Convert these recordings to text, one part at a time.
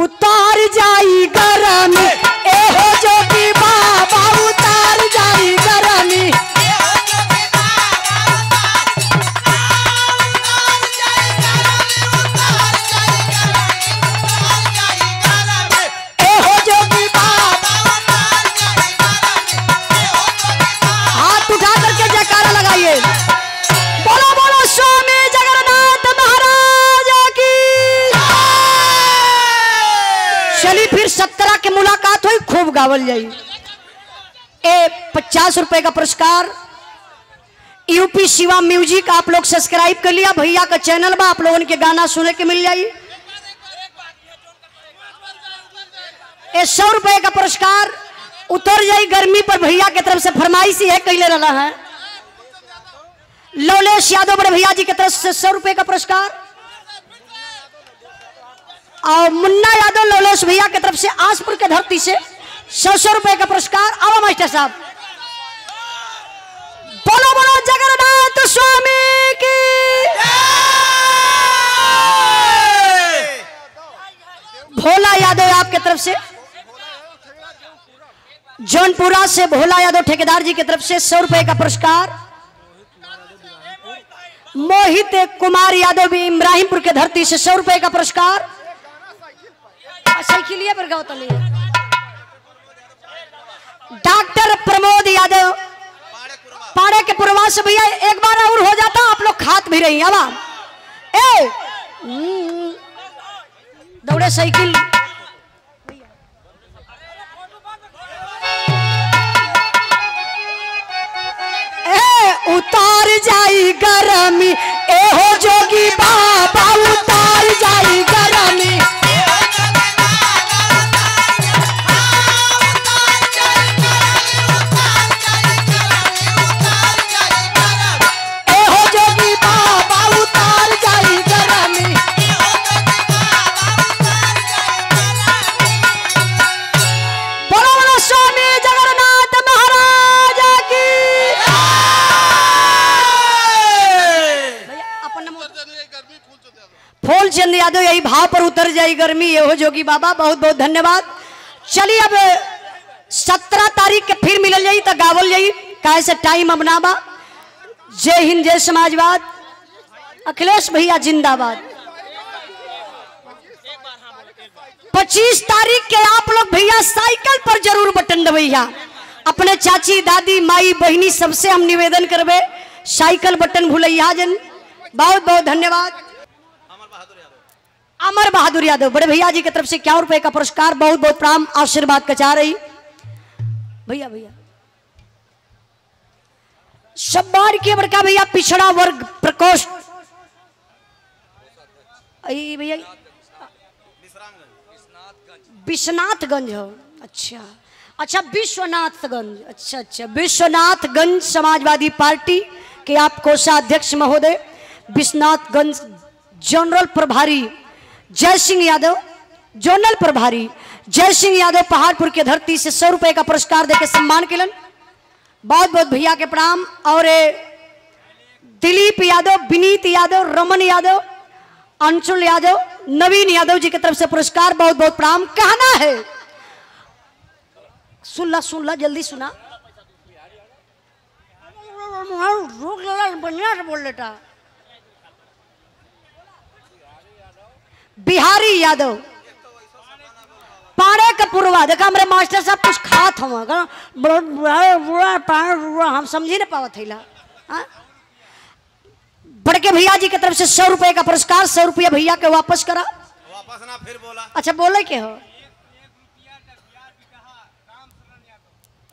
उतार जाई गरमी एहो जोगी बाबा उतार जाई गरमी। एहो जोगी बाबा हाथ उठा करके जयकारा लगाइए। बोलो बोलो स्वामी जगन्नाथ महाराज की। चली फिर 17 की मुलाकात हुई, खूब गावल जाई। 50 रुपए का पुरस्कार यूपी शिवा म्यूजिक आप लोग सब्सक्राइब कर लिया। भैया का चैनल बा, आप लोगों के गाना सुने के मिल जाई। 100 रुपए का पुरस्कार उतर जाई गर्मी पर। भैया की तरफ से फरमाइश है कैले रहा है लवलेश यादव बड़े भैया जी की तरफ से 100 रुपए का पुरस्कार और मुन्ना यादव लवलेश भैया की तरफ से आसपुर के धरती से 100 रुपए का पुरस्कार। आओ मास्टर साहब, बोलो बोलो जगन्नाथ स्वामी की। भोला यादव आपकी तरफ से, जौनपुरा से भोला यादव ठेकेदार जी की तरफ से 100 रुपए का पुरस्कार। मोहित कुमार यादव भी इब्राहिमपुर के धरती से 100 रुपए का पुरस्कार। साइकिलिया पर गौतम डॉक्टर प्रमोद यादव पाड़े के पूर्वा से भैया एक बार और हो जाता, आप लोग खात भी रही। अब दौड़े साइकिल उतार जाई गरमी एहो जोगी बाबा उतार जाई गरमी। एहो जोगी बाबा उतार जाई गरमी। बोलो बोलो स्वामी जगन्नाथ महाराज की। फूल चंद यादव यही भाव पर उतर जाई गर्मी ये जोगी बाबा, बहुत बहुत धन्यवाद। चलिए अब 17 तारीख के फिर मिल जाई तो गावल जाई, काहे से टाइम अब ना बा। जय हिंद जय समाजवाद, अखिलेश भैया जिंदाबाद। 25 तारीख के आप लोग भैया साइकिल पर जरूर बटन दबैया। अपने चाची दादी माई बहनी सबसे हम निवेदन करबे साइकिल बटन भूलैया जन। बहुत बहुत धन्यवाद। अमर बहादुर यादव बड़े भैया जी की तरफ से 51 रुपए का पुरस्कार। बहुत बहुत प्राम आशीर्वाद का चाह रही भैया। भैया शब्बार के बड़का भैया पिछड़ा वर्ग प्रकोष्ठ भैया विश्वनाथगंज हो। अच्छा अच्छा विश्वनाथगंज, अच्छा अच्छा विश्वनाथगंज समाजवादी पार्टी के आप कोषाध्यक्ष महोदय विश्वनाथगंज जनरल प्रभारी जय सिंह यादव, जोनल प्रभारी जय सिंह यादव पहाड़पुर के धरती से 100 रुपए का पुरस्कार देकर सम्मान केलन। बहुत बहुत भैया के प्रणाम। और दिलीप यादव, विनीत यादव, रमन यादव, अंशुल यादव, नवीन यादव जी की तरफ से पुरस्कार। बहुत बहुत प्रणाम। कहना है सुन ला जल्दी सुना। बढ़िया से बोल लेता। बिहारी यादव पाड़े का पूर्वा, देखा हमारे मास्टर साहब कुछ खात हम हम समझी ना पावत है। बड़के भैया जी की तरफ से 100 रुपए का पुरस्कार। 100 रुपया भैया के वापस करा। वापस ना फिर बोला। अच्छा बोले के हो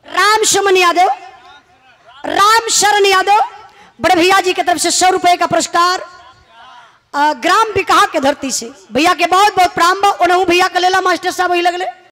राम सुमन यादव, राम शरण यादव बड़े भैया जी की तरफ से 100 रुपए का पुरस्कार। ग्राम बिकहा के धरती से भैया के बहुत बहुत प्राम। भैया का लेला मास्टर साहब वही लगले।